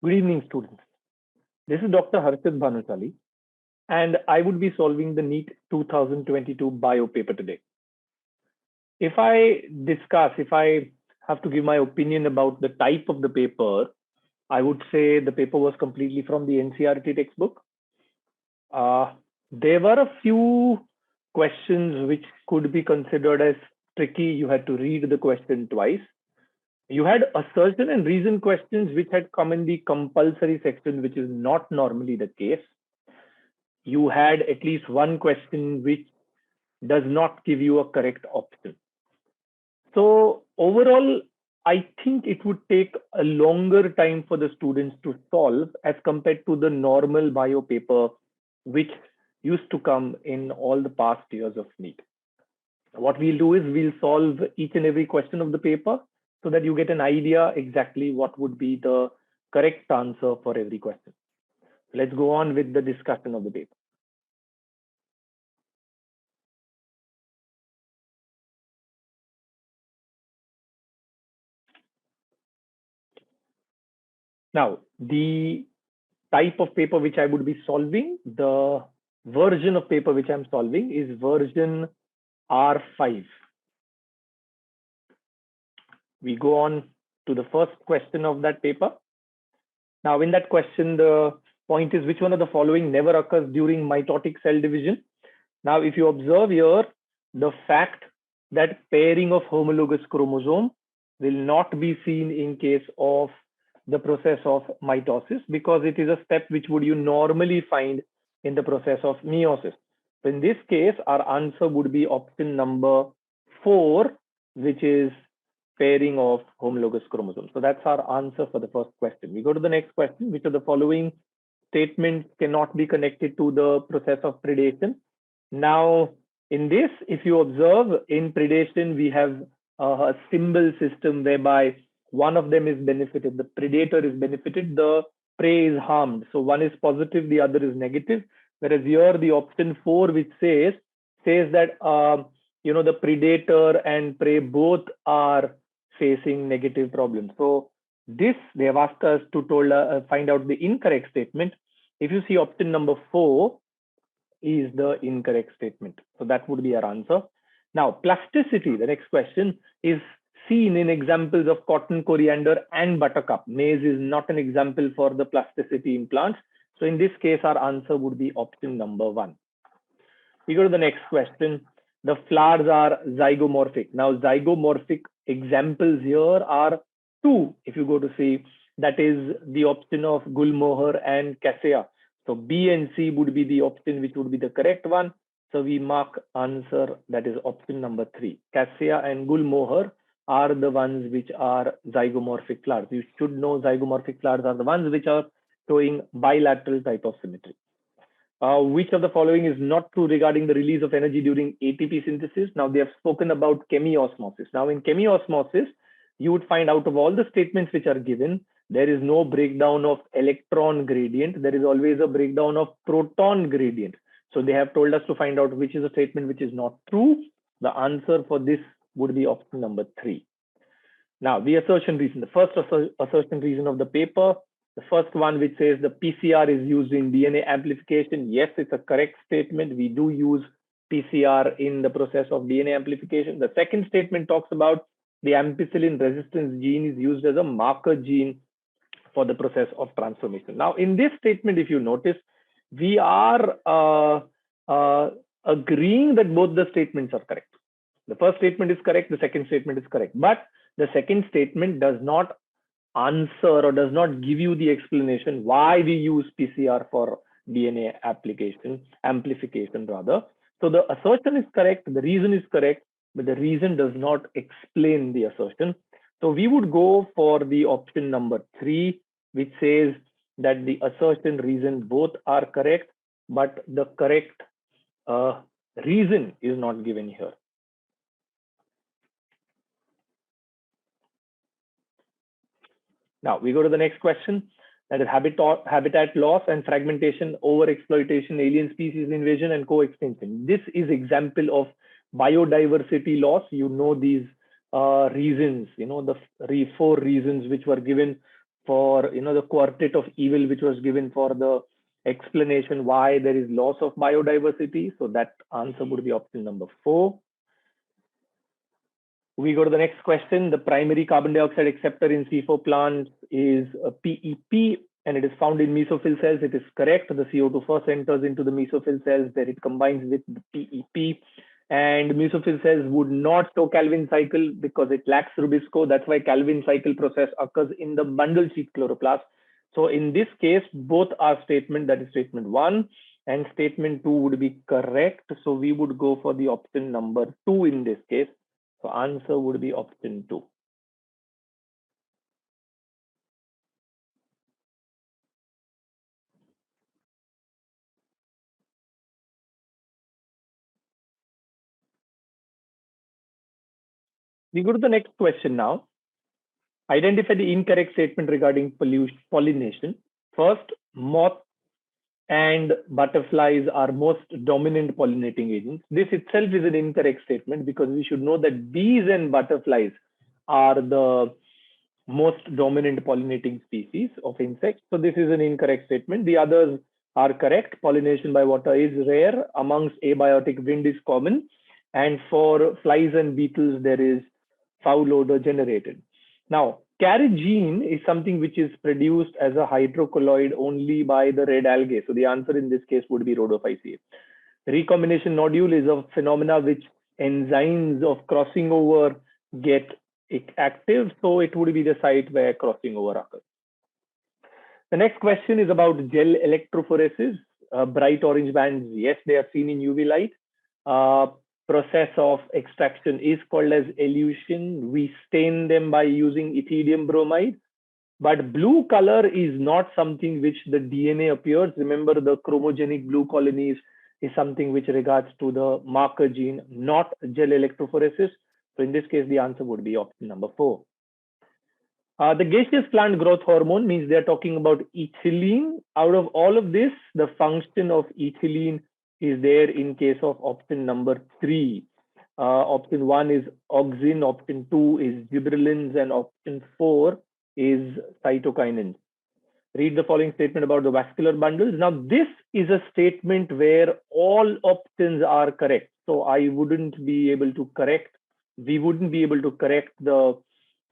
Good evening, students. This is Dr. Harshit Bhanushali, and I would be solving the NEET 2022 bio paper today. If I have to give my opinion about the type of the paper, I would say the paper was completely from the NCERT textbook. There were a few questions which could be considered as tricky. You had to read the question twice. You had assertion and reason questions which had come in the compulsory section, which is not normally the case. You had at least one question which does not give you a correct option. So overall, I think it would take a longer time for the students to solve as compared to the normal bio paper, which used to come in all the past years of NEET. What we'll do is we'll solve each and every question of the paper so that you get an idea exactly what would be the correct answer for every question. Let's go on with the discussion of the paper. Now, the type of paper which I would be solving, the version of paper which I'm solving is version R5. We go on to the first question of that paper. Now, in that question, the point is which one of the following never occurs during mitotic cell division? Now, if you observe here, the fact that pairing of homologous chromosome will not be seen in case of the process of mitosis because it is a step which would you normally find in the process of meiosis. So in this case, our answer would be option number 4, which is pairing of homologous chromosomes. So that's our answer for the first question. We go to the next question. Which of the following statements cannot be connected to the process of predation? Now, in this, if you observe in predation, we have a symbol system whereby one of them is benefited, the predator is benefited, the prey is harmed. So one is positive, the other is negative. Whereas here the option 4, which says that the predator and prey both are facing negative problems. So this they have asked us to find out the incorrect statement. If you see option number 4 is the incorrect statement. So that would be our answer. Now, plasticity, the next question, is seen in examples of cotton, coriander, and buttercup. Maize is not an example for the plasticity in plants. So in this case, our answer would be option number 1. We go to the next question. The flowers are zygomorphic. Now, zygomorphic examples here are 2. If you go to see, that is the option of Gulmohar and Cassia. So B and C would be the option which would be the correct one. So we mark answer, that is option number 3. Cassia and Gulmohar are the ones which are zygomorphic flowers. You should know zygomorphic flowers are the ones which are showing bilateral type of symmetry. Which of the following is not true regarding the release of energy during ATP synthesis? Now, they have spoken about chemiosmosis. Now, in chemiosmosis, you would find out of all the statements which are given, there is no breakdown of electron gradient. There is always a breakdown of proton gradient. So they have told us to find out which is a statement which is not true. The answer for this would be option number 3. Now, the assertion reason, the first assertion reason of the paper, the first one which says the PCR is used in DNA amplification. Yes, it's a correct statement. We do use PCR in the process of DNA amplification. The second statement talks about the ampicillin resistance gene is used as a marker gene for the process of transformation. Now, in this statement, if you notice, we are agreeing that both the statements are correct. The first statement is correct. The second statement is correct. But the second statement does not answer or does not give you the explanation why we use PCR for DNA amplification rather. So the assertion is correct, the reason is correct, but the reason does not explain the assertion. So we would go for the option number 3, which says that the assertion reason both are correct, but the correct reason is not given here. Now we go to the next question, that is habitat loss and fragmentation, overexploitation, alien species invasion, and co-extinction. This is example of biodiversity loss. You know these reasons, the 4 reasons which were given for the quartet of evil, which was given for the explanation why there is loss of biodiversity. So that answer would be option number 4. We go to the next question. The primary carbon dioxide acceptor in C4 plants is a PEP, and it is found in mesophyll cells. It is correct. The CO2 first enters into the mesophyll cells, then it combines with the PEP. And mesophyll cells would not show Calvin cycle because it lacks Rubisco. That's why Calvin cycle process occurs in the bundle sheath chloroplast. So in this case, both our statement, that is statement 1 and statement 2, would be correct. So we would go for the option number 2 in this case. So answer would be option 2. We go to the next question now. Identify the incorrect statement regarding pollination. First, moth and butterflies are most dominant pollinating agents. This itself is an incorrect statement because we should know that bees and butterflies are the most dominant pollinating species of insects. So this is an incorrect statement. The others are correct. Pollination by water is rare. Amongst abiotic, wind is common. And for flies and beetles, there is foul odor generated. Now, carrageen is something which is produced as a hydrocolloid only by the red algae. So the answer in this case would be rhodophyceae. Recombination nodule is a phenomena which enzymes of crossing over get active. So it would be the site where crossing over occurs. The next question is about gel electrophoresis. Bright orange bands, yes, they are seen in UV light. Process of extraction is called as elution. We stain them by using ethidium bromide. But blue color is not something which the DNA appears. Remember, the chromogenic blue colonies is something which regards to the marker gene, not gel electrophoresis. So in this case, the answer would be option number 4. The gaseous plant growth hormone means they're talking about ethylene. Out of all of this, the function of ethylene is there in case of option number 3. Option 1 is auxin, option 2 is gibberellins, and option 4 is cytokinins. Read the following statement about the vascular bundles. Now, this is a statement where all options are correct. So I wouldn't be able to correct. We wouldn't be able to correct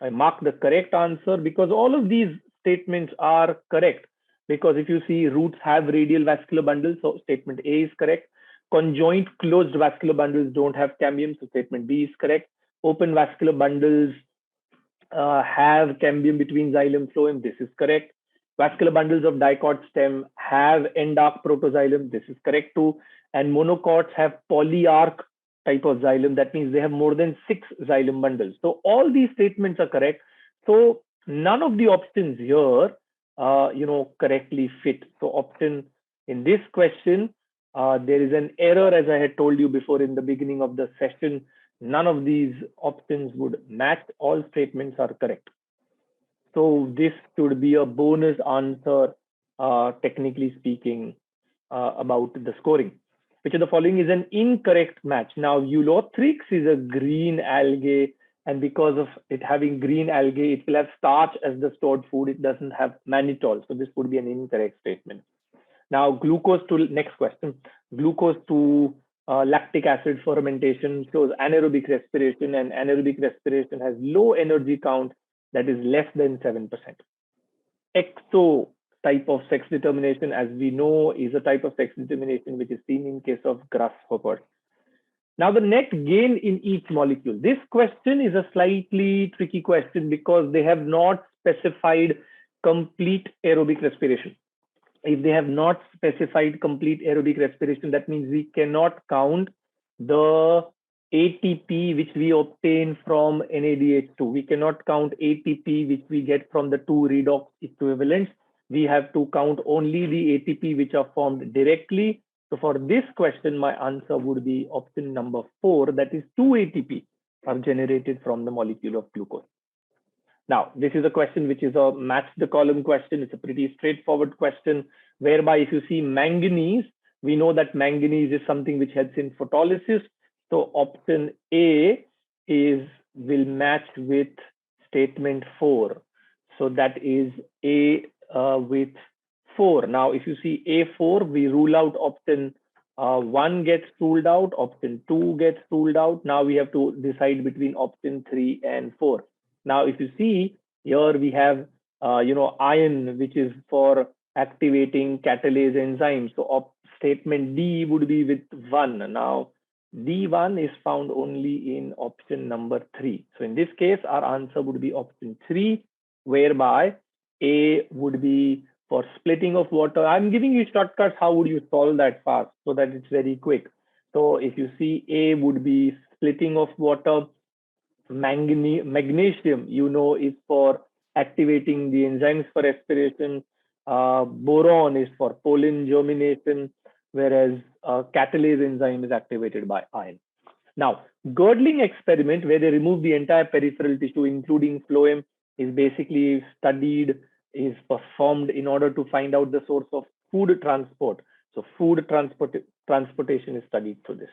I mark the correct answer because all of these statements are correct. Because if you see, roots have radial vascular bundles, so statement A is correct. Conjoint closed vascular bundles don't have cambium, so statement B is correct. Open vascular bundles have cambium between xylem phloem, this is correct. Vascular bundles of dicot stem have end-arc protoxylem, this is correct too. And monocots have polyarc type of xylem, that means they have more than 6 xylem bundles. So all these statements are correct. So none of the options here correctly fit. So option in this question, there is an error, as I had told you before in the beginning of the session. None of these options would match. All statements are correct. So this should be a bonus answer, technically speaking, about the scoring. Which of the following is an incorrect match? Now, Eulothrix is a green algae, and because of it having green algae, it will have starch as the stored food. It doesn't have mannitol. So this would be an incorrect statement. Now, glucose to next question. Glucose to lactic acid fermentation shows anaerobic respiration, and anaerobic respiration has low energy count that is less than 7%. Exo type of sex determination, as we know, is a type of sex determination which is seen in case of grasshoppers. Now, the net gain in each molecule. This question is a slightly tricky question because they have not specified complete aerobic respiration. If they have not specified complete aerobic respiration, that means we cannot count the ATP which we obtain from NADH2. We cannot count ATP which we get from the 2 redox equivalents. We have to count only the ATP which are formed directly. So for this question, my answer would be option number 4, that is 2 ATP are generated from the molecule of glucose. Now, this is a question which is a match the column question. It's a pretty straightforward question, whereby if you see manganese, we know that manganese is something which helps in photolysis. So option A will match with statement 4. So that is A with 4. Now, if you see A4, we rule out option 1 gets ruled out, option 2 gets ruled out. Now we have to decide between option 3 and 4. Now, if you see here, we have iron, which is for activating catalase enzymes. So statement D would be with 1. Now, D1 is found only in option number 3. So in this case, our answer would be option 3, whereby A would be for splitting of water. I'm giving you shortcuts. How would you solve that fast so that it's very quick? So if you see, A would be splitting of water. Magnesium, is for activating the enzymes for respiration. Boron is for pollen germination, whereas catalase enzyme is activated by iron. Now, girdling experiment, where they remove the entire peripheral tissue, including phloem, is basically studied, is performed in order to find out the source of food transport. So food transportation is studied through this.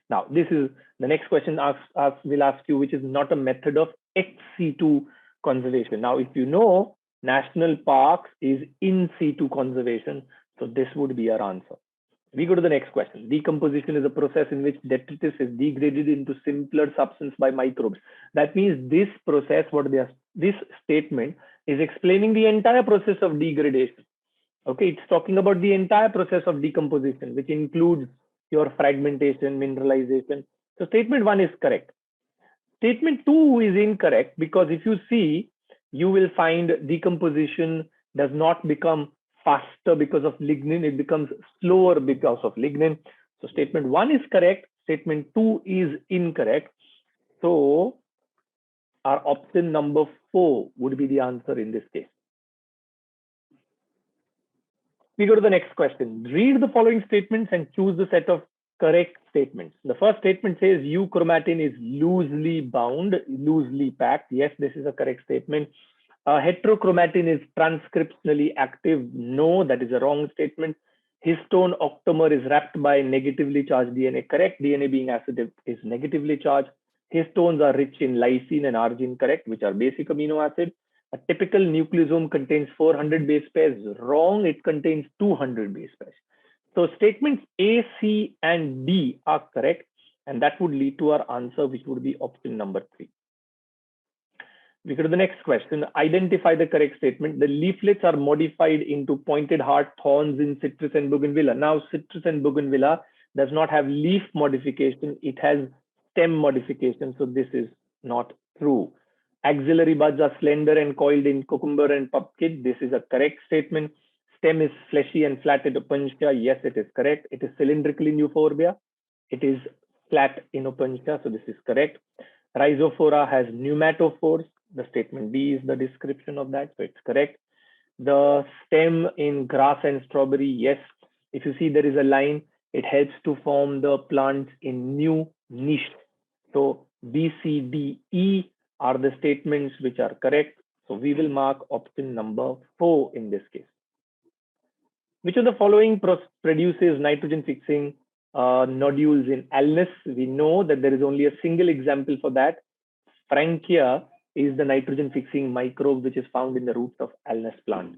Now, this is the next question will ask you, which is not a method of ex situ conservation. Now, if you know, national parks is in situ conservation. So this would be our answer. We go to the next question. Decomposition is a process in which detritus is degraded into simpler substance by microbes. That means this process, this statement is explaining the entire process of degradation. Okay, it's talking about the entire process of decomposition, which includes your fragmentation, mineralization. So statement 1 is correct. Statement 2 is incorrect, because if you see, you will find decomposition does not become faster because of lignin, it becomes slower because of lignin. So statement 1 is correct, statement 2 is incorrect. So our option number 4 would be the answer in this case. We go to the next question. Read the following statements and choose the set of correct statements. The first statement says euchromatin is loosely bound, loosely packed. Yes, this is a correct statement. Heterochromatin is transcriptionally active. No, that is a wrong statement. Histone octamer is wrapped by negatively charged DNA. Correct. DNA being acidic is negatively charged. Histones are rich in lysine and arginine. Correct, which are basic amino acids. A typical nucleosome contains 400 base pairs. Wrong, it contains 200 base pairs. So statements A, C, and D are correct, and that would lead to our answer, which would be option number 3. We go to the next question. Identify the correct statement. The leaflets are modified into pointed heart thorns in citrus and bougainvillea. Now, citrus and bougainvillea does not have leaf modification. It has stem modification. So this is not true. Axillary buds are slender and coiled in cucumber and pumpkin. This is a correct statement. Stem is fleshy and flat in Opuntia. Yes, it is correct. It is cylindrical in Euphorbia. It is flat in Opuntia. So this is correct. Rhizophora has pneumatophores. The statement B is the description of that. So it's correct. The stem in grass and strawberry. Yes. If you see there is a line, it helps to form the plants in new niche. So B, C, D, E are the statements which are correct. So we will mark option number 4 in this case. Which of the following produces nitrogen fixing nodules in Alnus? We know that there is only a single example for that. Frankia is the nitrogen fixing microbe which is found in the roots of Alnus plant.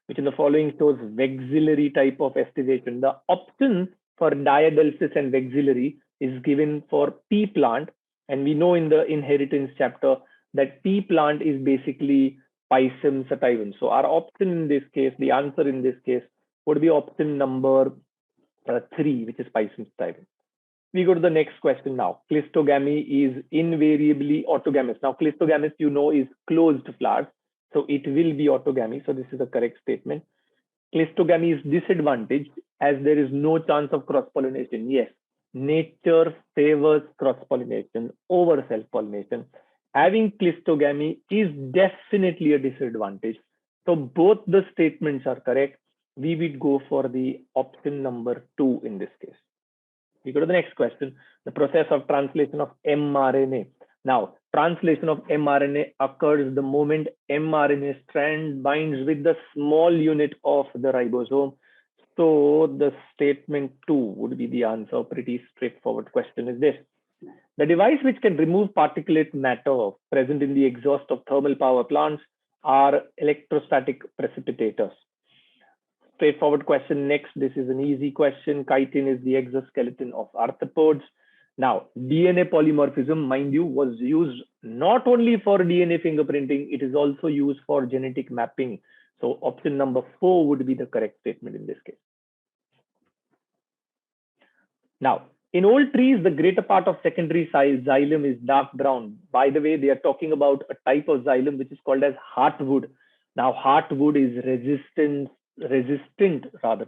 Which in the following shows vexillary type of estivation? The option for diadelphys and vexillary is given for pea plant, and we know in the inheritance chapter that pea plant is basically Pisum sativum. So our option in this case, the answer in this case would be option number 3, which is Pisum sativum. We go to the next question now. Cleistogamy is invariably autogamous. Now, cleistogamous, is closed flowers. So it will be autogamy. So this is a correct statement. Cleistogamy is disadvantaged as there is no chance of cross-pollination. Yes, nature favors cross-pollination over self-pollination. Having cleistogamy is definitely a disadvantage. So both the statements are correct. We would go for the option number 2 in this case. We go to the next question. The process of translation of mRNA. Now, translation of mRNA occurs the moment mRNA strand binds with the small unit of the ribosome. So the statement 2 would be the answer. Pretty straightforward question is this. The device which can remove particulate matter present in the exhaust of thermal power plants are electrostatic precipitators. Straightforward question next. This is an easy question. Chitin is the exoskeleton of arthropods. Now, DNA polymorphism, mind you, was used not only for DNA fingerprinting, it is also used for genetic mapping. So option number 4 would be the correct statement in this case. Now, in old trees, the greater part of secondary xylem is dark brown. By the way, they are talking about a type of xylem which is called as heartwood. Now, heartwood is resistant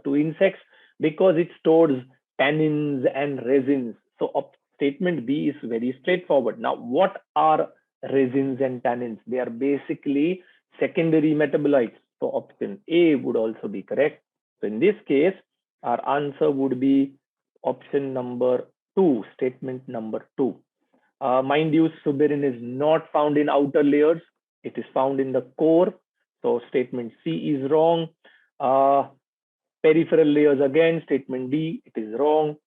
to insects because it stores tannins and resins. So statement B is very straightforward. Now, what are resins and tannins? They are basically secondary metabolites. So option A would also be correct. So in this case, our answer would be option number 2, statement number 2. Mind you, suberin is not found in outer layers. It is found in the core. So statement C is wrong. Peripheral layers again, statement D, it is wrong.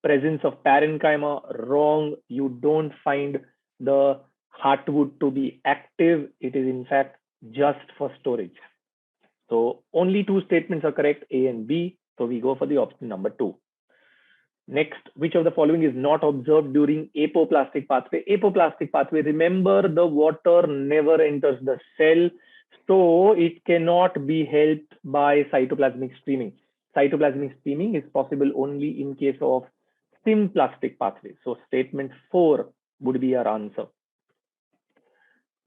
Presence of parenchyma, wrong. You don't find the heartwood to be active. It is in fact just for storage. So only 2 statements are correct, A and B. So we go for the option number 2. Next, which of the following is not observed during apoplastic pathway? Apoplastic pathway, remember the water never enters the cell, so it cannot be helped by cytoplasmic streaming. Cytoplasmic streaming is possible only in case of symplastic pathway. So statement 4 would be our answer.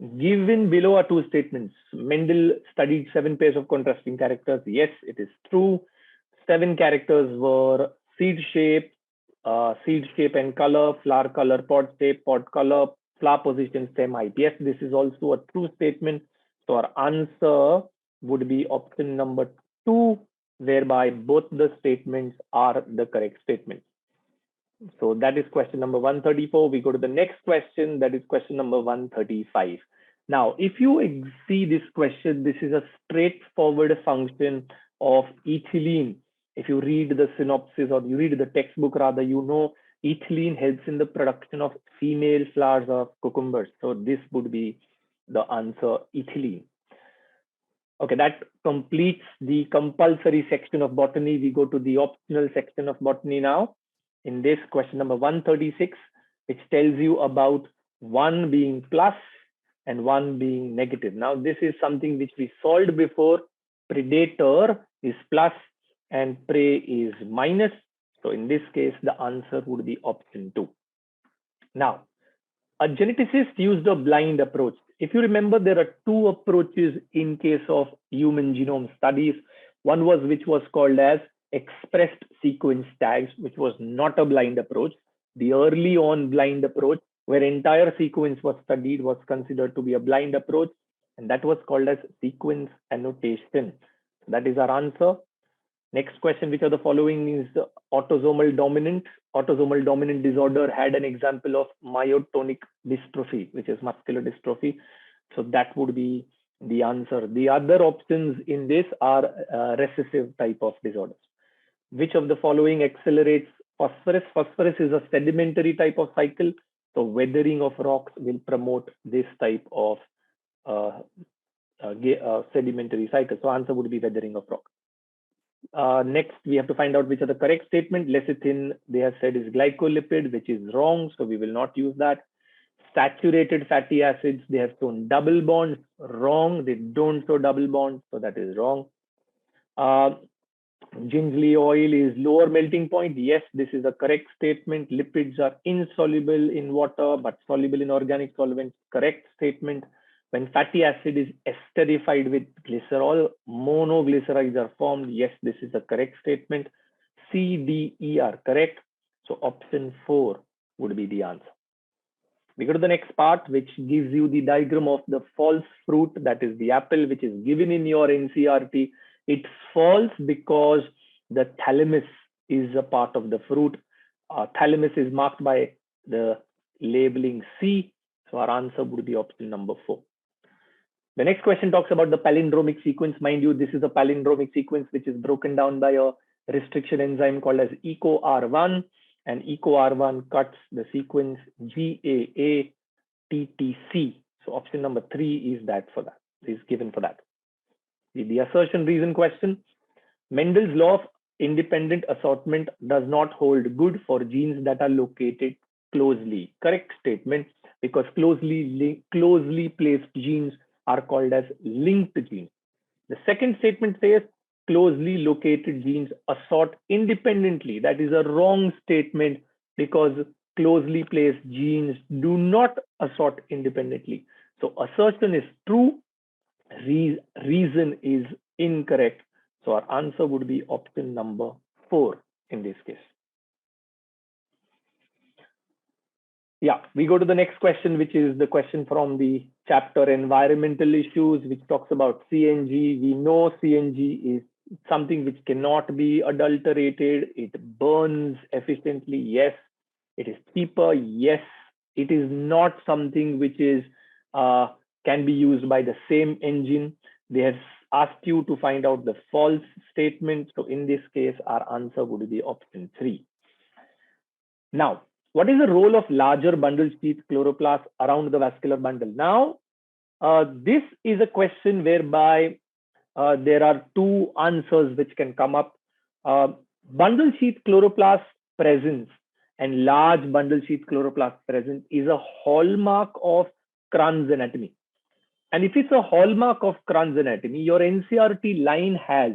Given below are 2 statements. Mendel studied 7 pairs of contrasting characters. Yes, it is true. 7 characters were seed shape and color, flower color, pod shape, pod color, flower position, stem height. Yes, this is also a true statement. So our answer would be option number 2, whereby both the statements are the correct statements. So that is question number 134. We go to the next question. That is question number 135. Now, if you see this question, this is a straightforward function of ethylene. If you read the synopsis or you read the textbook rather, you know ethylene helps in the production of female flowers of cucumbers. So this would be the answer, ethylene. Okay, that completes the compulsory section of botany. We go to the optional section of botany now. In this question number 136, which tells you about 1 being plus and 1 being negative. Now, this is something which we solved before. Predator is plus and prey is minus. So in this case, the answer would be option 2. Now, a geneticist used a blind approach. If you remember, there are 2 approaches in case of human genome studies. One was which was called as expressed sequence tags, which was not a blind approach. The early on blind approach, where entire sequence was studied, was considered to be a blind approach, and that was called as sequence annotation. That is our answer. Next question, which of the following is the autosomal dominant? Autosomal dominant disorder had an example of myotonic dystrophy, which is muscular dystrophy. So that would be the answer. The other options in this are recessive type of disorders. Which of the following accelerates phosphorus? Phosphorus is a sedimentary type of cycle. So weathering of rocks will promote this type of sedimentary cycle. So answer would be weathering of rock. Next, we have to find out which are the correct statement. Lecithin, they have said, is glycolipid, which is wrong. So we will not use that. Saturated fatty acids, they have shown double bonds. Wrong. They don't show double bonds. So that is wrong. Gingerly oil is lower melting point. Yes, this is a correct statement. Lipids are insoluble in water, but soluble in organic solvents. Correct statement. When fatty acid is esterified with glycerol, monoglycerides are formed. Yes, this is a correct statement. C, D, E are correct. So option 4 would be the answer. We go to the next part, which gives you the diagram of the false fruit, that is the apple, which is given in your NCERT. It's false because the thalamus is a part of the fruit. Thalamus is marked by the labeling C. So our answer would be option number 4. The next question talks about the palindromic sequence. Mind you, this is a palindromic sequence which is broken down by a restriction enzyme called as EcoR1, and EcoR1 cuts the sequence GAATTC. So option number 3 is that for that. is given for that. The assertion reason question. Mendel's law of independent assortment does not hold good for genes that are located closely. Correct statement, because closely placed genes are called as linked genes. The second statement says closely located genes assort independently. That is a wrong statement, because closely placed genes do not assort independently. So assertion is true, reason is incorrect. So our answer would be option number 4 in this case. Yeah, we go to the next question, which is the question from the chapter Environmental Issues, which talks about CNG. We know CNG is something which cannot be adulterated. It burns efficiently. Yes. It is cheaper. Yes. It is not something which is can be used by the same engine. They have asked you to find out the false statement. So in this case, our answer would be option 3. Now, what is the role of larger bundle sheath chloroplasts around the vascular bundle? Now, this is a question whereby there are two answers which can come up. Bundle sheath chloroplast presence and large bundle sheath chloroplast presence is a hallmark of Kranz anatomy. And if it's a hallmark of Kranz anatomy, your NCERT line has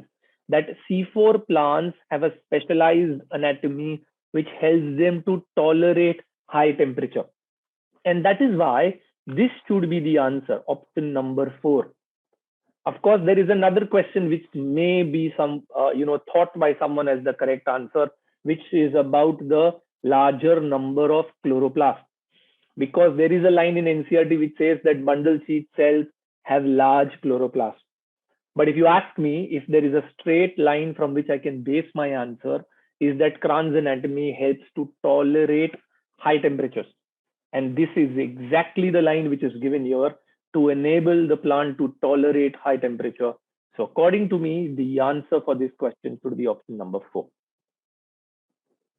that C4 plants have a specialized anatomy which helps them to tolerate high temperature. And that is why this should be the answer, option number 4. Of course, there is another question which may be thought by someone as the correct answer, which is about the larger number of chloroplasts. Because there is a line in NCERT which says that bundle sheath cells have large chloroplasts. But if you ask me if there is a straight line from which I can base my answer, is that Kranz anatomy helps to tolerate high temperatures. And this is exactly the line which is given here to enable the plant to tolerate high temperature. So according to me, the answer for this question should be option number 4.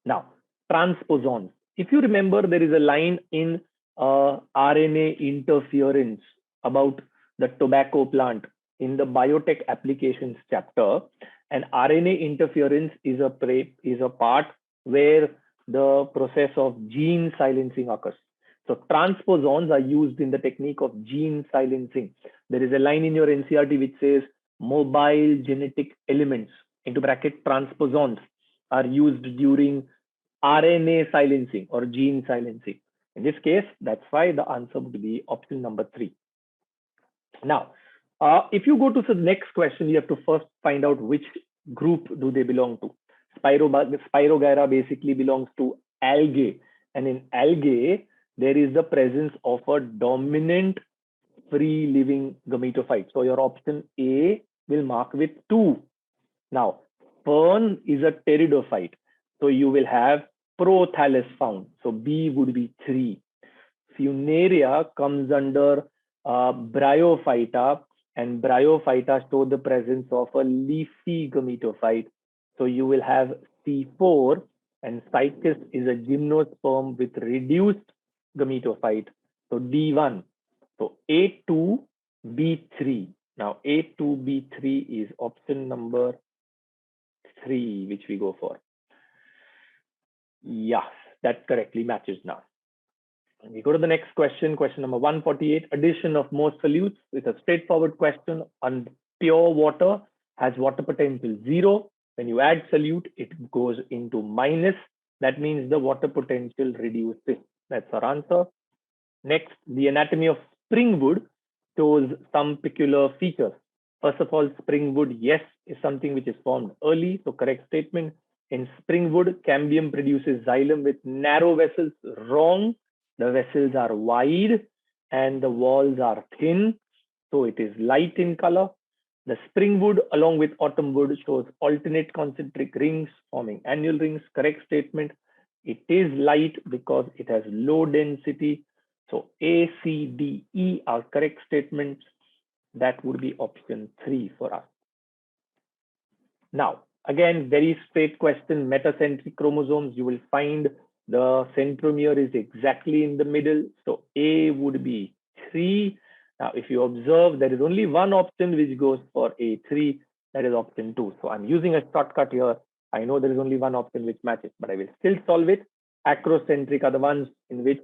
Now, transposons. If you remember, there is a line in RNA interference about the tobacco plant in the biotech applications chapter. And RNA interference is a part where the process of gene silencing occurs. So transposons are used in the technique of gene silencing. There is a line in your NCERT which says mobile genetic elements, into bracket transposons, are used during RNA silencing or gene silencing. In this case, that's why the answer would be option number 3. Now, if you go to the next question, you have to first find out which group do they belong to. Spirogyra basically belongs to algae. And in algae, there is the presence of a dominant free living gametophyte. So your option A will mark with 2. Now, fern is a pteridophyte. So you will have prothallus found. So B would be 3. Funaria comes under Bryophyta, and Bryophyta show the presence of a leafy gametophyte. So you will have C4, and Cycas is a gymnosperm with reduced gametophyte. So D1. So A2, B3. Now A2, B3 is option number 3, which we go for. Yes, that correctly matches now. We go to the next question, question number 148. Addition of more solutes with a straightforward question on pure water has water potential 0. When you add solute, it goes into minus. That means the water potential reduces. That's our answer. Next, the anatomy of springwood shows some peculiar features. First of all, springwood, yes, is something which is formed early. So correct statement. In springwood, cambium produces xylem with narrow vessels. Wrong. The vessels are wide and the walls are thin. So it is light in color. The springwood along with autumnwood shows alternate concentric rings forming annual rings. Correct statement. It is light because it has low density. So A, C, D, E are correct statements. That would be option 3 for us. Now, again, very straight question, metacentric chromosomes. You will find the centromere is exactly in the middle. So A would be 3 Now, if you observe, there is only one option which goes for A3, that is option 2. So I'm using a shortcut here. I know there is only one option which matches, but I will still solve it. Acrocentric are the ones in which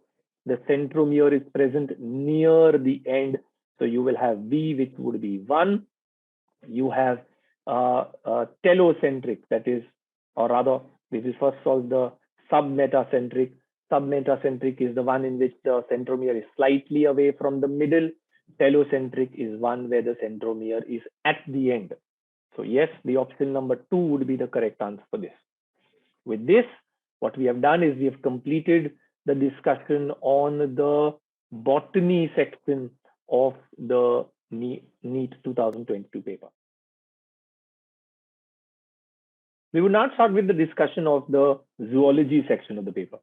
the centromere is present near the end. So you will have B, which would be 1. You have telocentric, that is, or rather, we will first solve the submetacentric. Submetacentric is the one in which the centromere is slightly away from the middle. Telocentric is one where the centromere is at the end. So yes, the option number 2 would be the correct answer for this. With this, what we have done is we have completed the discussion on the botany section of the NEET 2022 paper. We will now start with the discussion of the zoology section of the paper.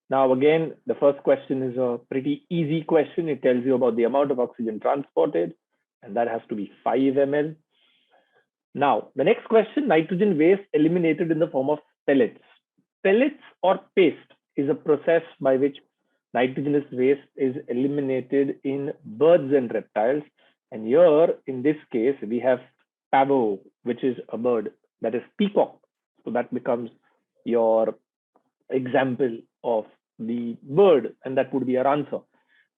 Now, again, the first question is a pretty easy question. It tells you about the amount of oxygen transported, and that has to be 5 ml. Now, the next question, nitrogen waste eliminated in the form of pellets. Pellets or paste is a process by which nitrogenous waste is eliminated in birds and reptiles. And here, in this case, we have pavo, which is a bird, that is peacock. So that becomes your example of the bird, and that would be our answer.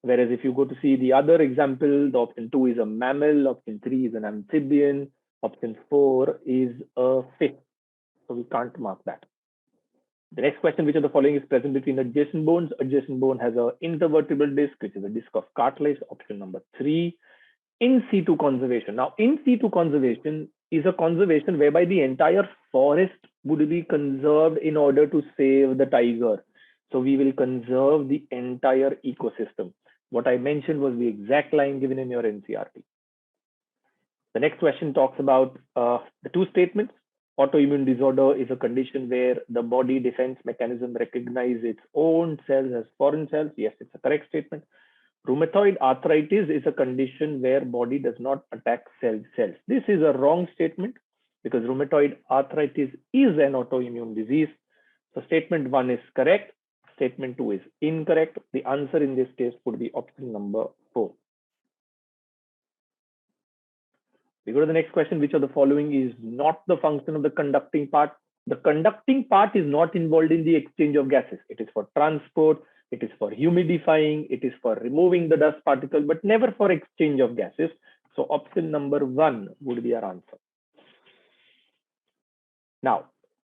Whereas if you go to see the other example, the option 2 is a mammal, option 3 is an amphibian, option 4 is a fish. So we can't mark that. The next question, which of the following is present between adjacent bones? Adjacent bone has an intervertebral disc, which is a disc of cartilage, option number 3. In situ conservation. Now, in situ conservation is a conservation whereby the entire forest would be conserved in order to save the tiger. So we will conserve the entire ecosystem. What I mentioned was the exact line given in your NCERT. The next question talks about the 2 statements. Autoimmune disorder is a condition where the body defense mechanism recognizes its own cells as foreign cells. Yes, it's a correct statement. Rheumatoid arthritis is a condition where body does not attack cells. This is a wrong statement because rheumatoid arthritis is an autoimmune disease. So statement 1 is correct. Statement 2 is incorrect. The answer in this case would be option number 4. We go to the next question. Which of the following is not the function of the conducting part? The conducting part is not involved in the exchange of gases. It is for transport. It is for humidifying. It is for removing the dust particle, but never for exchange of gases. So option number 1 would be our answer. Now,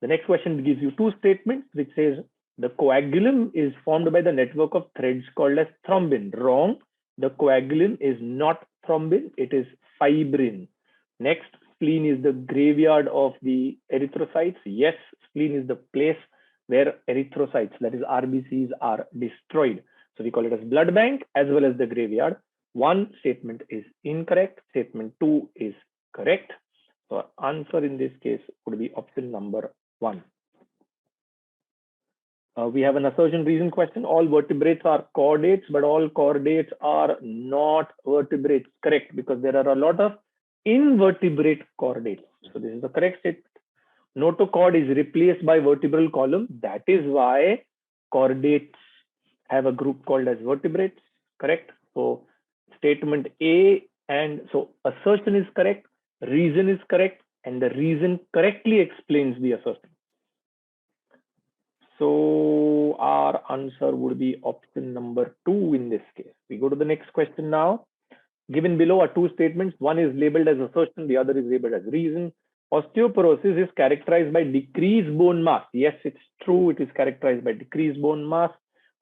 the next question gives you 2 statements, which says the coagulum is formed by the network of threads called as thrombin. Wrong. The coagulum is not thrombin. It is fibrin. Next, spleen is the graveyard of the erythrocytes. Yes, spleen is the place where erythrocytes, that is RBCs, are destroyed. So we call it as blood bank as well as the graveyard. 1 statement is incorrect. Statement 2 is correct. So answer in this case would be option number 1. We have an assertion reason question. All vertebrates are chordates, but all chordates are not vertebrates. Correct, because there are a lot of invertebrate chordates. So this is the correct statement. Notochord is replaced by vertebral column. That is why chordates have a group called as vertebrates. Correct. So statement A, and so assertion is correct, reason is correct, and the reason correctly explains the assertion. So our answer would be option number 2 in this case. We go to the next question now. Given below are 2 statements. One is labeled as assertion, the other is labeled as reason. Osteoporosis is characterized by decreased bone mass. Yes, it's true. It is characterized by decreased bone mass.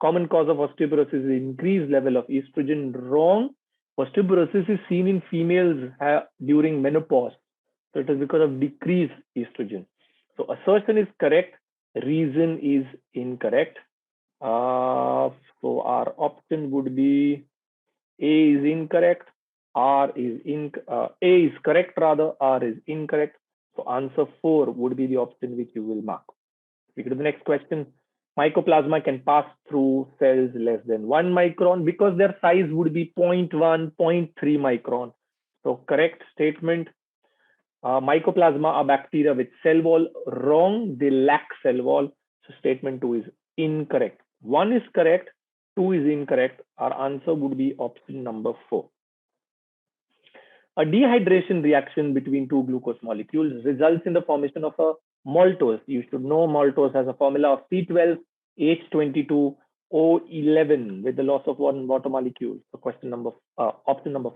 Common cause of osteoporosis is increased level of estrogen. Wrong. Osteoporosis is seen in females during menopause. So it is because of decreased estrogen. So assertion is correct. Reason is incorrect. So our option would be A is incorrect. A is correct rather. R is incorrect. So answer 4 would be the option which you will mark. We go to the next question. Mycoplasma can pass through cells less than 1 micron because their size would be 0.1, 0.3 micron. So correct statement. Mycoplasma are bacteria with cell wall. Wrong. They lack cell wall. So statement 2 is incorrect. 1 is correct. 2 is incorrect. Our answer would be option number 4. A dehydration reaction between two glucose molecules results in the formation of a maltose. You should know maltose has a formula of C12H22O11 with the loss of one water molecule. So option number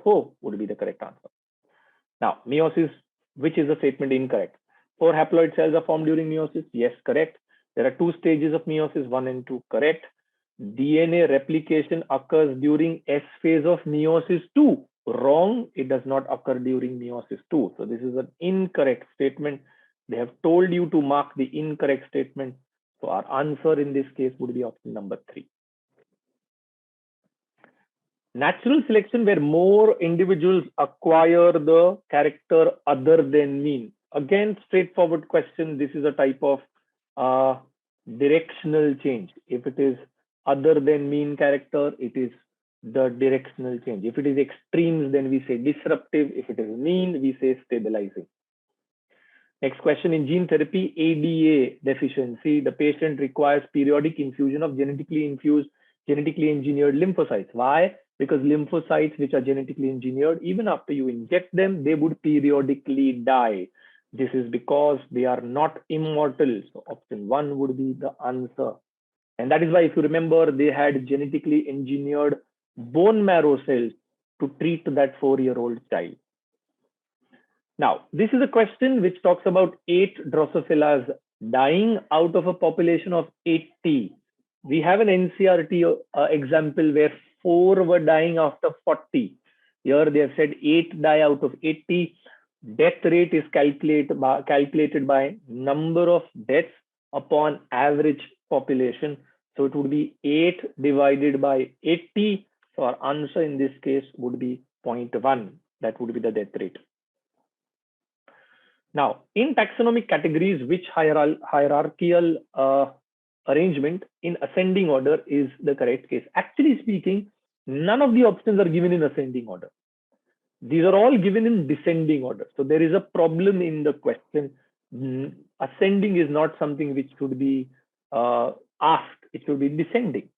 4 would be the correct answer. Now, meiosis, which is the statement incorrect? 4 haploid cells are formed during meiosis. Yes, correct. There are 2 stages of meiosis, 1 and 2, correct. DNA replication occurs during S phase of meiosis 2. Wrong, it does not occur during meiosis 2. So this is an incorrect statement. They have told you to mark the incorrect statement. So our answer in this case would be option number 3. Natural selection where more individuals acquire the character other than mean. Again, straightforward question. This is a type of directional change. If it is other than mean character, it is the directional change. If it is extremes, then we say disruptive. If it is mean, we say stabilizing. Next question, in gene therapy, ADA deficiency, the patient requires periodic infusion of genetically engineered lymphocytes. Why? Because lymphocytes which are genetically engineered, even after you inject them, they would periodically die. This is because they are not immortal. So option 1 would be the answer. And that is why, if you remember, they had genetically engineered bone marrow cells to treat that 4-year-old child. Now, this is a question which talks about 8 Drosophilas dying out of a population of 80. We have an NCRT example where 4 were dying after 40. Here they have said 8 die out of 80. Death rate is calculated by number of deaths upon average population. So it would be 8 divided by 80. So our answer in this case would be 0.1. That would be the death rate. Now, in taxonomic categories, which hierarchical arrangement in ascending order is the correct case? Actually speaking, none of the options are given in ascending order. These are all given in descending order. So there is a problem in the question. Ascending is not something which should be asked. It should be descending.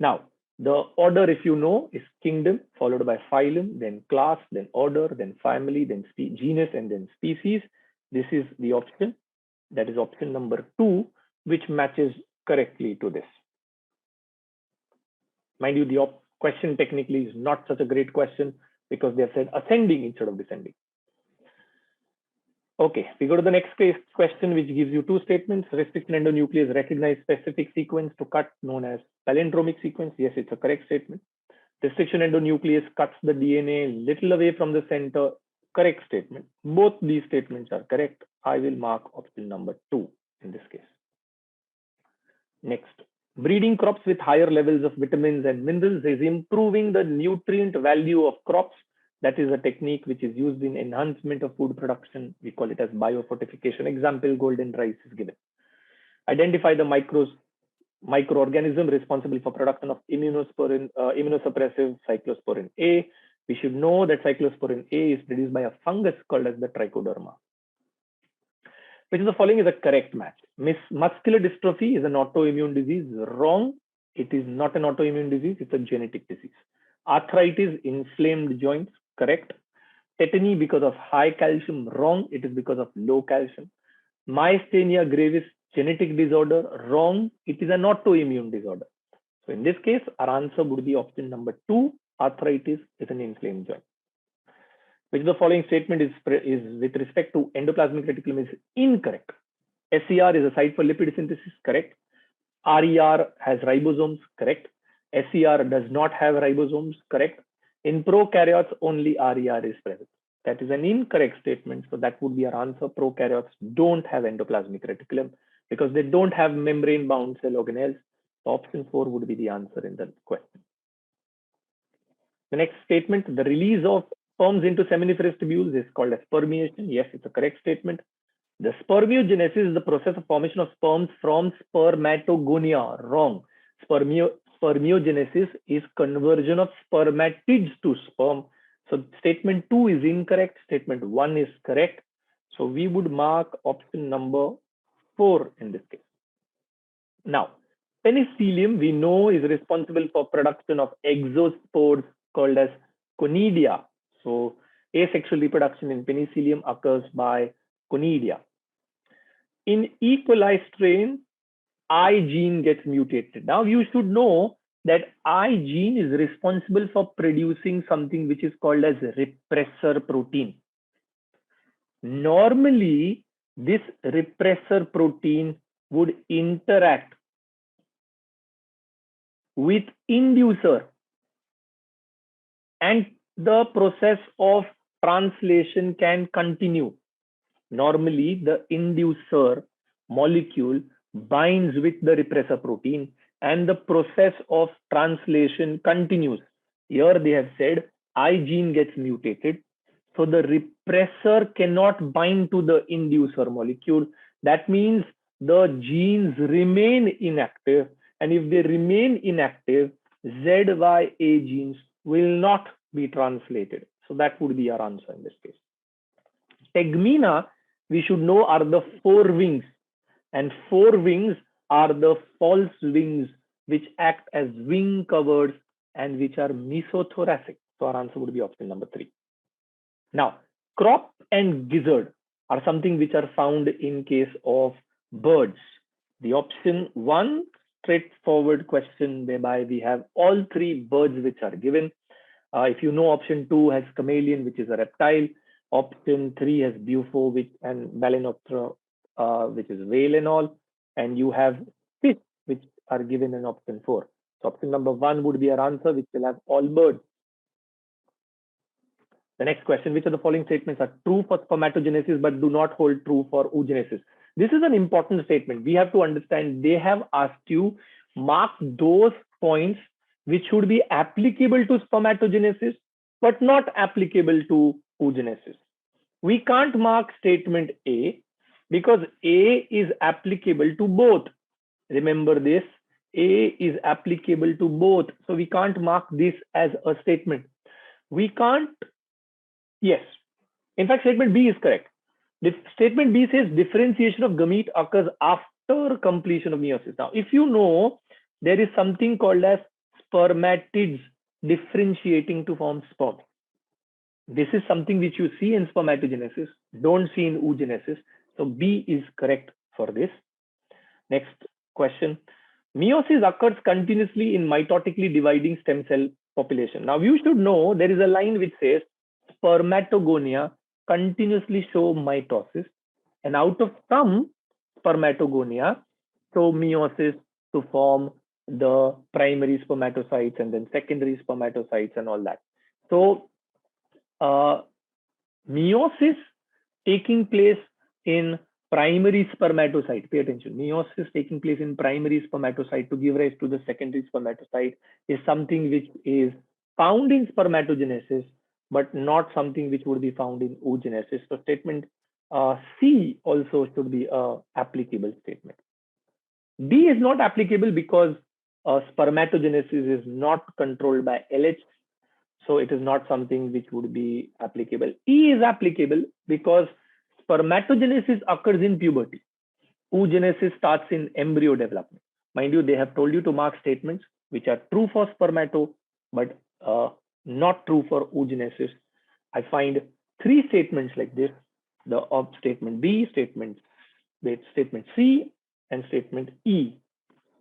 Now, the order, if you know, is kingdom, followed by phylum, then class, then order, then family, then genus, and then species. This is the option. That is option number 2, which matches correctly to this. Mind you, the question technically is not such a great question because they have said ascending instead of descending. Okay, we go to the next question, which gives you 2 statements. Restriction endonuclease recognize specific sequence to cut known as palindromic sequence. Yes, it's a correct statement. Restriction endonuclease cuts the DNA little away from the center. Correct statement. Both these statements are correct. I will mark option number 2 in this case. Next, breeding crops with higher levels of vitamins and minerals is improving the nutrient value of crops. That is a technique which is used in enhancement of food production. We call it as biofortification. Example, golden rice is given. Identify the microorganism responsible for production of immunosuppressive cyclosporin A. We should know that cyclosporin A is produced by a fungus called as the trichoderma. Which of the following is a correct match? Muscular dystrophy is an autoimmune disease. Wrong. It is not an autoimmune disease. It's a genetic disease. Arthritis, inflamed joints. Correct. Tetany because of high calcium. Wrong. It is because of low calcium. Myasthenia gravis, genetic disorder. Wrong. It is an autoimmune disorder. So in this case, our answer would be option number 2. Arthritis is an inflamed joint. Which of the following statement is with respect to endoplasmic reticulum is incorrect? SCR is a site for lipid synthesis. Correct. RER has ribosomes. Correct. SCR does not have ribosomes. Correct. In prokaryotes, only RER is present. That is an incorrect statement. So that would be our answer. Prokaryotes don't have endoplasmic reticulum because they don't have membrane-bound cell organelles. So option 4 would be the answer in the question. The next statement, the release of sperms into seminiferous tubules is called as spermiation. Yes, it's a correct statement. The spermiogenesis is the process of formation of sperms from spermatogonia. Wrong. Spermiogenesis is conversion of spermatids to sperm. So statement 2 is incorrect. Statement 1 is correct. So we would mark option number 4 in this case. Now, penicillium we know is responsible for production of exospores called as conidia. So Asexual reproduction in penicillium occurs by conidia. In E. coli strain, I gene gets mutated. Now you should know that I gene is responsible for producing something which is called as repressor protein. Normally, this repressor protein would interact with inducer, and the process of translation can continue. Normally, the inducer molecule binds with the repressor protein and the process of translation continues. Here they have said I gene gets mutated. So the repressor cannot bind to the inducer molecule. That means the genes remain inactive. And if they remain inactive, ZYA genes will not be translated. So that would be our answer in this case. Tegmina, we should know, are the four wings. And four wings are the false wings which act as wing covers and which are mesothoracic. So our answer would be option number 3. Now, crop and gizzard are something which are found in case of birds. The option 1, straightforward question whereby we have all 3 birds which are given. If you know, option 2 has chameleon, which is a reptile. Option 3 has bufo and balenoptera, which is whale and all. And you have fish, which are given in option 4. So option number 1 would be our answer, which will have all birds. The next question, which of the following statements are true for spermatogenesis but do not hold true for oogenesis? This is an important statement. We have to understand they have asked you mark those points which should be applicable to spermatogenesis but not applicable to oogenesis. We can't mark statement A because A is applicable to both. Remember this, A is applicable to both. So we can't mark this as a statement. We can't. Yes. In fact, statement B is correct. Statement B says differentiation of gamete occurs after completion of meiosis. Now, if you know, there is something called as spermatids differentiating to form sperm. This is something which you see in spermatogenesis, don't see in oogenesis. So B is correct for this. Next question. Meiosis occurs continuously in mitotically dividing stem cell population. Now, you should know there is a line which says spermatogonia continuously show mitosis, and out of some spermatogonia show meiosis to form the primary spermatocytes and then secondary spermatocytes and all that. So meiosis taking place in primary spermatocyte, pay attention, meiosis taking place in primary spermatocyte to give rise to the secondary spermatocyte is something which is found in spermatogenesis but not something which would be found in oogenesis. So statement C also should be a applicable statement. D is not applicable because spermatogenesis is not controlled by LH. So it is not something which would be applicable. E is applicable because spermatogenesis occurs in puberty. Oogenesis starts in embryo development. Mind you, they have told you to mark statements which are true for spermato, but not true for oogenesis. I find 3 statements like this: the of statement B, statement C, and statement E.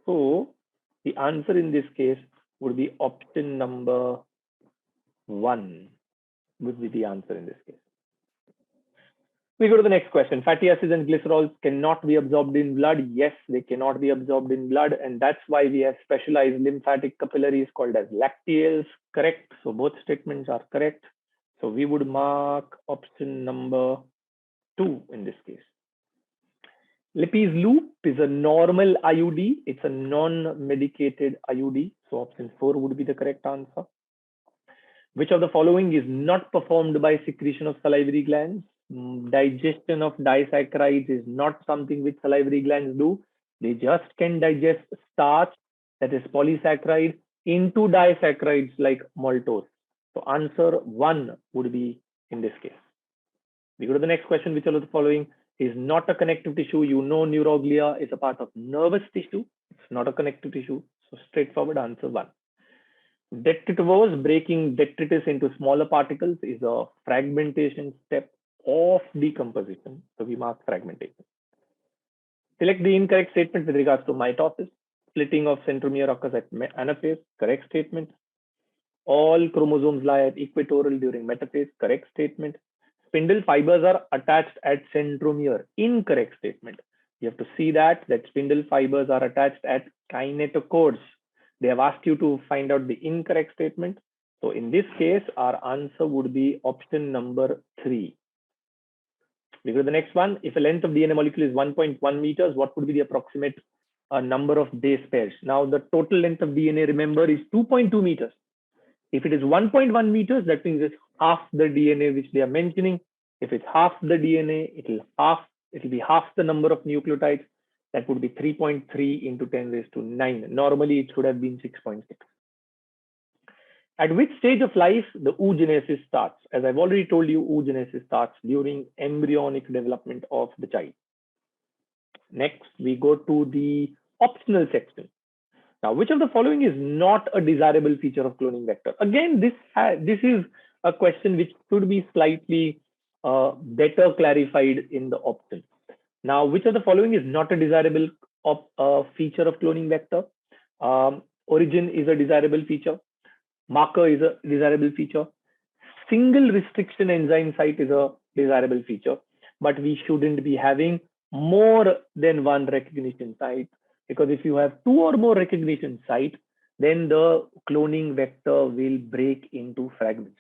So the answer in this case would be option number 1 would be the answer in this case. We go to the next question. Fatty acids and glycerols cannot be absorbed in blood. Yes, they cannot be absorbed in blood. And that's why we have specialized lymphatic capillaries called as lacteals. Correct. So both statements are correct. So we would mark option number 2 in this case. Lippes loop is a normal IUD. It's a non-medicated IUD. So option 4 would be the correct answer. Which of the following is not performed by secretion of salivary glands? Digestion of disaccharides is not something which salivary glands do. They just can digest starch, that is polysaccharide, into disaccharides like maltose. So answer 1 would be in this case. We go to the next question. Which of the following is not a connective tissue? You know, neuroglia is a part of nervous tissue. It's not a connective tissue. So straightforward answer 1. Detritivores, breaking detritus into smaller particles, is a fragmentation step of decomposition. So we mark fragmentation. Select the incorrect statement with regards to mitosis. Splitting of centromere occurs at anaphase, correct statement. All chromosomes lie at equatorial during metaphase, correct statement. Spindle fibers are attached at centromere, incorrect statement. You have to see that spindle fibers are attached at kinetochores. They have asked you to find out the incorrect statement. So in this case, our answer would be option number 3. We go to the next one. If a length of DNA molecule is 1.1 meters, what would be the approximate number of base pairs? Now, the total length of DNA, remember, is 2.2 meters. If it is 1.1 meters, that means it's half the DNA which they are mentioning. If it's half the DNA, it'll be half the number of nucleotides. That would be 3.3 into 10 raised to 9. Normally, it should have been 6.6. At which stage of life the oogenesis starts? As I've already told you, oogenesis starts during embryonic development of the child. Next, we go to the optional section. Now, which of the following is not a desirable feature of cloning vector? Again, this is a question which should be slightly better clarified in the option. Now, which of the following is not a desirable feature of cloning vector? Origin is a desirable feature. Marker is a desirable feature. Single restriction enzyme site is a desirable feature, but we shouldn't be having more than one recognition site, because if you have 2 or more recognition sites, then the cloning vector will break into fragments.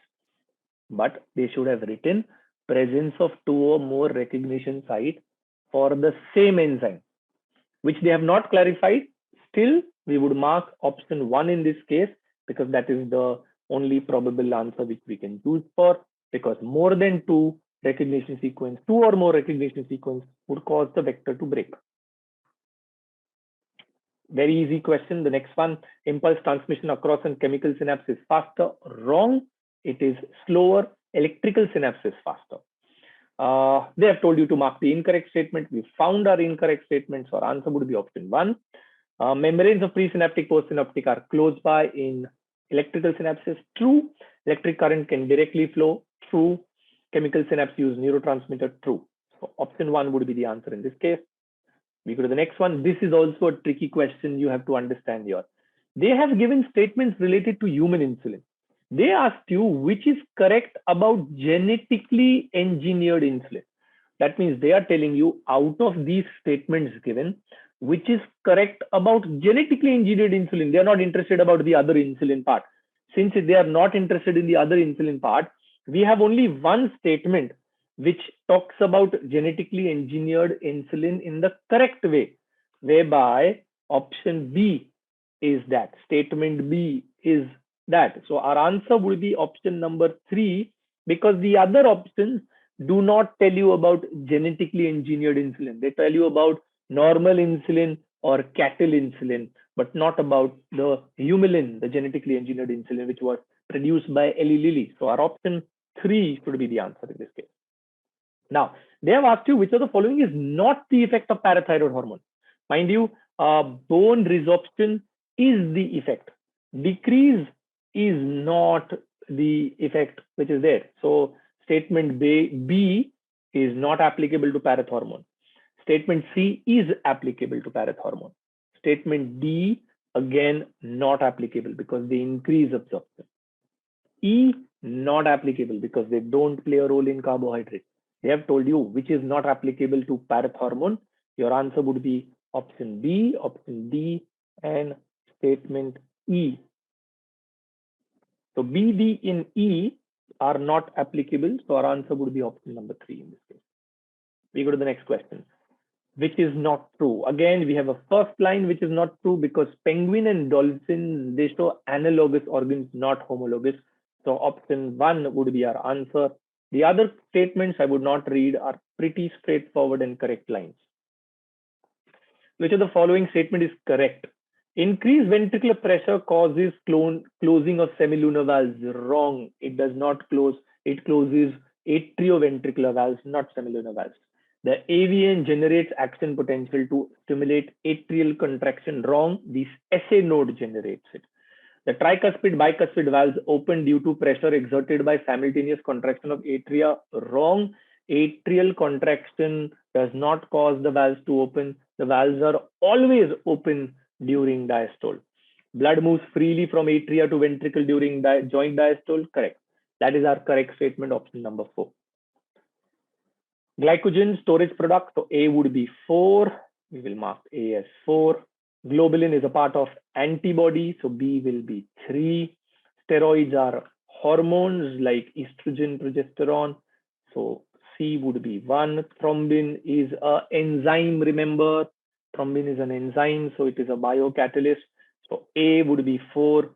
But they should have written presence of 2 or more recognition sites for the same enzyme, which they have not clarified. Still, we would mark option 1 in this case, because that is the only probable answer which we can choose for, because more than 2 recognition sequence, 2 or more recognition sequence would cause the vector to break. Very easy question. The next one, impulse transmission across a chemical synapse is faster. Wrong. It is slower. Electrical synapse is faster. They have told you to mark the incorrect statement. We found our incorrect statement, so our answer would be option 1. Membranes of presynaptic postsynaptic are close by in electrical synapses. True. Electric current can directly flow. True. Chemical synapse use neurotransmitter. True. So option 1 would be the answer in this case. We go to the next one. This is also a tricky question you have to understand here. They have given statements related to human insulin. They asked you which is correct about genetically engineered insulin. That means they are telling you out of these statements given, which is correct about genetically engineered insulin. They are not interested about the other insulin part. Since they are not interested in the other insulin part, we have only one statement which talks about genetically engineered insulin in the correct way, whereby option B is that. Statement B is that. So our answer will be option number 3, because the other options do not tell you about genetically engineered insulin. They tell you about normal insulin or cattle insulin, but not about the humulin, the genetically engineered insulin, which was produced by Eli Lilly. So our option 3 should be the answer in this case. Now, they have asked you which of the following is not the effect of parathyroid hormone. Mind you, bone resorption is the effect. Decrease is not the effect which is there. So statement B is not applicable to parath hormone. Statement C is applicable to parath hormone. Statement D, again, not applicable because they increase absorption. E, not applicable because they don't play a role in carbohydrate. They have told you which is not applicable to parath hormone. Your answer would be option B, option D, and statement E. So B, D, and E are not applicable. So our answer would be option number 3 in this case. We go to the next question. Which is not true? Again, we have a first line which is not true because penguin and dolphins, they show analogous organs, not homologous. So option 1 would be our answer. The other statements I would not read are pretty straightforward and correct lines. Which of the following statement is correct? Increased ventricular pressure causes closing of semilunar valves. Wrong. It does not close. It closes atrioventricular valves, not semilunar valves. The AVN generates action potential to stimulate atrial contraction. Wrong. The SA node generates it. The tricuspid bicuspid valves open due to pressure exerted by simultaneous contraction of atria. Wrong. Atrial contraction does not cause the valves to open. The valves are always open during diastole. Blood moves freely from atria to ventricle during joint diastole. Correct. That is our correct statement, option number 4. Glycogen storage product. So A would be 4. We will mark A as 4. Globulin is a part of antibody. So B will be 3. Steroids are hormones like estrogen, progesterone. So C would be 1. Thrombin is an enzyme. Remember, thrombin is an enzyme. So it is a biocatalyst. So A would be 4.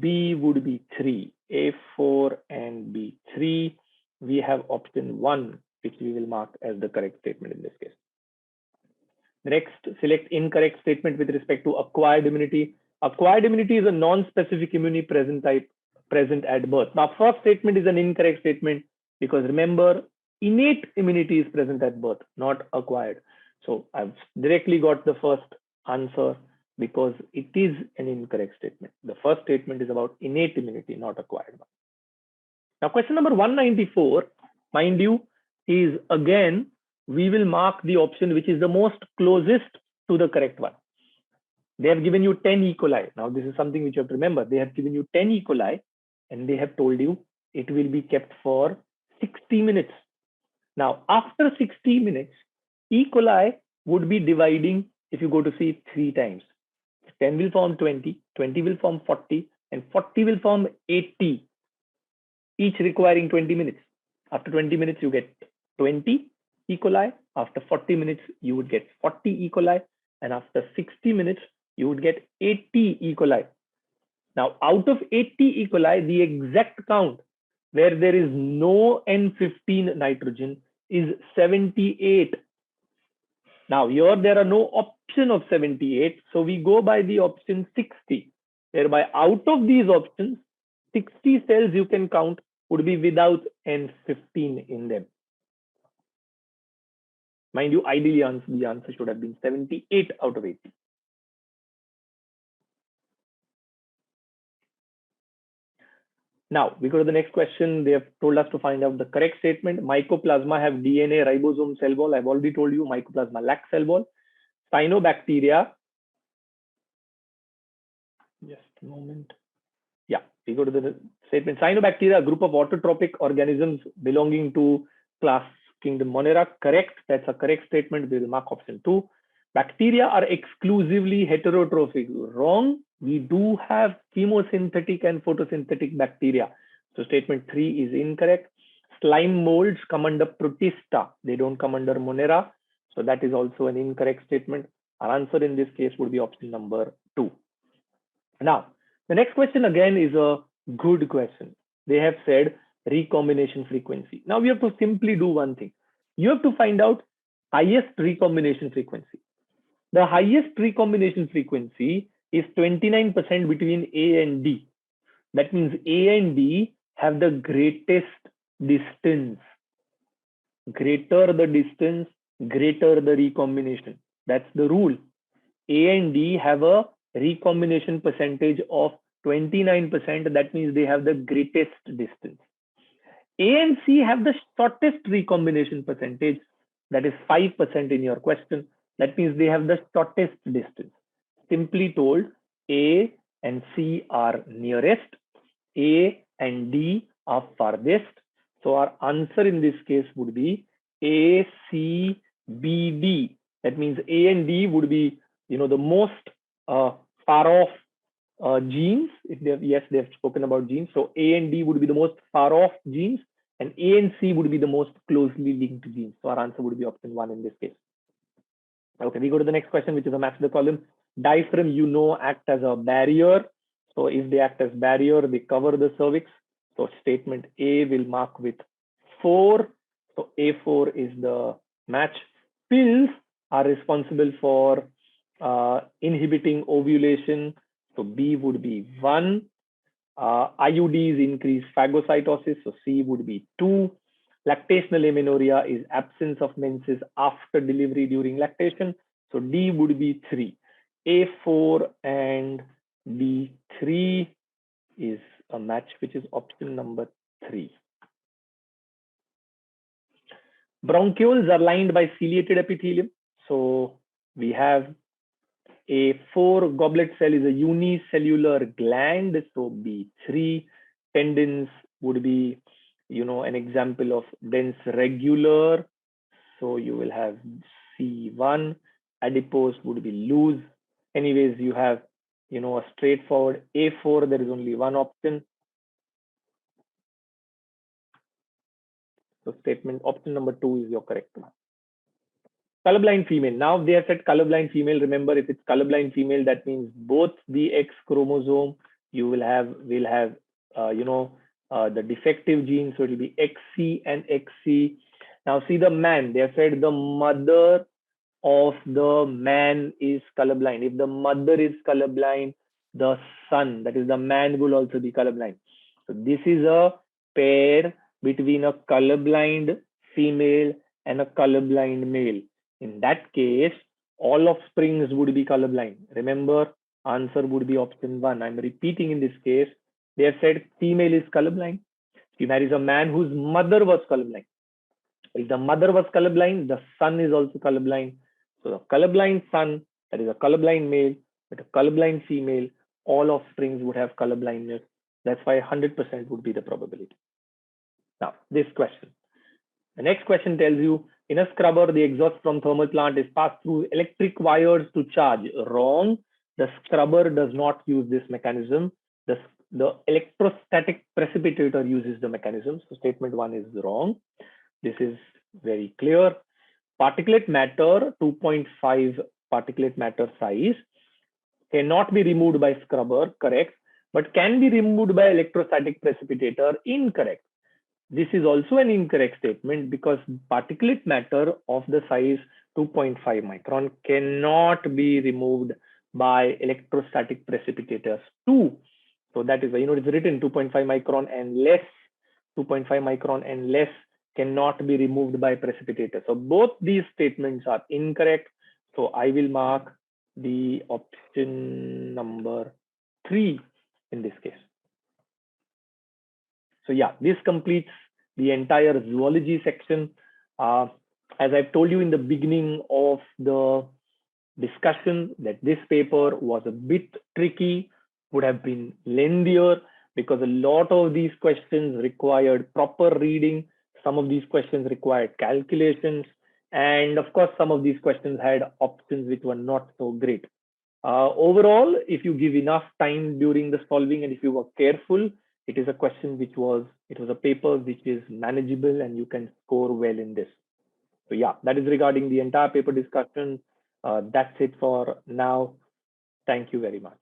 B would be 3. A4 and B3. We have option 1, which we will mark as the correct statement in this case. Next, select incorrect statement with respect to acquired immunity. Acquired immunity is a non-specific immunity present at birth. Now, first statement is an incorrect statement because remember, innate immunity is present at birth, not acquired. So I've directly got the first answer because it is an incorrect statement. The first statement is about innate immunity, not acquired one. Now, question number 194, mind you, is again, we will mark the option which is the most closest to the correct one. They have given you 10 E. coli. Now, this is something which you have to remember. They have given you 10 E. coli and they have told you it will be kept for 60 minutes. Now, after 60 minutes, E. coli would be dividing, if you go to see, 3 times. 10 will form 20, 20 will form 40, and 40 will form 80, each requiring 20 minutes. After 20 minutes, you get 20 E. coli. After 40 minutes, you would get 40 E. coli. And after 60 minutes, you would get 80 E. coli. Now, out of 80 E. coli, the exact count where there is no N15 nitrogen is 78. Now, here there are no option of 78. So we go by the option 60, whereby out of these options, 60 cells you can count would be without N15 in them. Mind you, ideally the answer should have been 78 out of 80. Now, we go to the next question. They have told us to find out the correct statement. Mycoplasma have DNA, ribosome, cell wall. I've already told you mycoplasma lacks cell wall. Cyanobacteria. Just a moment. Yeah, we go to the statement. Cyanobacteria, a group of autotrophic organisms belonging to class kingdom Mrna. Correct. That's a correct statement. We will mark option 2. Bacteria are exclusively heterotrophic. Wrong. We do have chemosynthetic and photosynthetic bacteria. So statement 3 is incorrect. Slime molds come under Protista. They don't come under Mrna. So that is also an incorrect statement. Our answer in this case would be option number 2. Now, the next question again is a good question. They have said recombination frequency. Now we have to simply do one thing. You have to find out highest recombination frequency. The highest recombination frequency is 29% between A and D. That means A and D have the greatest distance. Greater the distance, greater the recombination. That's the rule. A and D have a recombination percentage of 29%. That means they have the greatest distance. A and C have the shortest recombination percentage. That is 5% in your question. That means they have the shortest distance. Simply told, A and C are nearest, A and D are farthest. So our answer in this case would be A, C, B, D. That means A and D would be, the most far off genes. If they have spoken about genes. So A and D would be the most far off genes, and A and C would be the most closely linked genes. So our answer would be option 1 in this case. Okay, we go to the next question, which is a match the column. Diaphragm, act as a barrier. So if they act as barrier, they cover the cervix. So statement A will mark with 4. So A4 is the match. Pills are responsible for inhibiting ovulation. So B would be 1. IUDs increase phagocytosis. So C would be 2. Lactational amenorrhea is absence of menses after delivery during lactation. So D would be 3. A4 and B3. is a match, which is option number 3. Bronchioles are lined by ciliated epithelium. So we have a 4 goblet cell is a unicellular gland. So B3. Tendons would be, an example of dense regular. So you will have C1. Adipose would be loose. Anyways, you have, a straightforward A4. There is only one option. So statement option number 2 is your correct one. Colorblind female. Now they have said colorblind female. Remember, if it's colorblind female, that means both the X chromosome will have the defective gene. So it will be XC and XC. Now see the man. They have said the mother of the man is colorblind. If the mother is colorblind, the son, that is the man, will also be colorblind. So this is a pair between a colorblind female and a colorblind male. In that case, all offsprings would be colorblind. Remember, answer would be option 1. I'm repeating in this case. They have said female is colorblind. She marries a man whose mother was colorblind. If the mother was colorblind, the son is also colorblind. So the colorblind son, that is a colorblind male, with a colorblind female, all offsprings would have colorblindness. That's why 100% would be the probability. Now, this question. The next question tells you, in a scrubber, the exhaust from thermal plant is passed through electric wires to charge. Wrong. The scrubber does not use this mechanism. The electrostatic precipitator uses the mechanism. So statement 1 is wrong. This is very clear. Particulate matter, 2.5 particulate matter size, cannot be removed by scrubber, correct, but can be removed by electrostatic precipitator, incorrect. This is also an incorrect statement because particulate matter of the size 2.5 micron cannot be removed by electrostatic precipitators too. So that is why, it's written 2.5 micron and less, 2.5 micron and less cannot be removed by precipitator. So both these statements are incorrect. So I will mark the option number 3 in this case. So yeah, this completes the entire zoology section. As I've told you in the beginning of the discussion, that this paper was a bit tricky, would have been lengthier because a lot of these questions required proper reading. Some of these questions required calculations. And of course, some of these questions had options which were not so great. Overall, if you give enough time during the solving and if you were careful, it is a question it was a paper which is manageable and you can score well in this. So yeah, that is regarding the entire paper discussion. That's it for now. Thank you very much.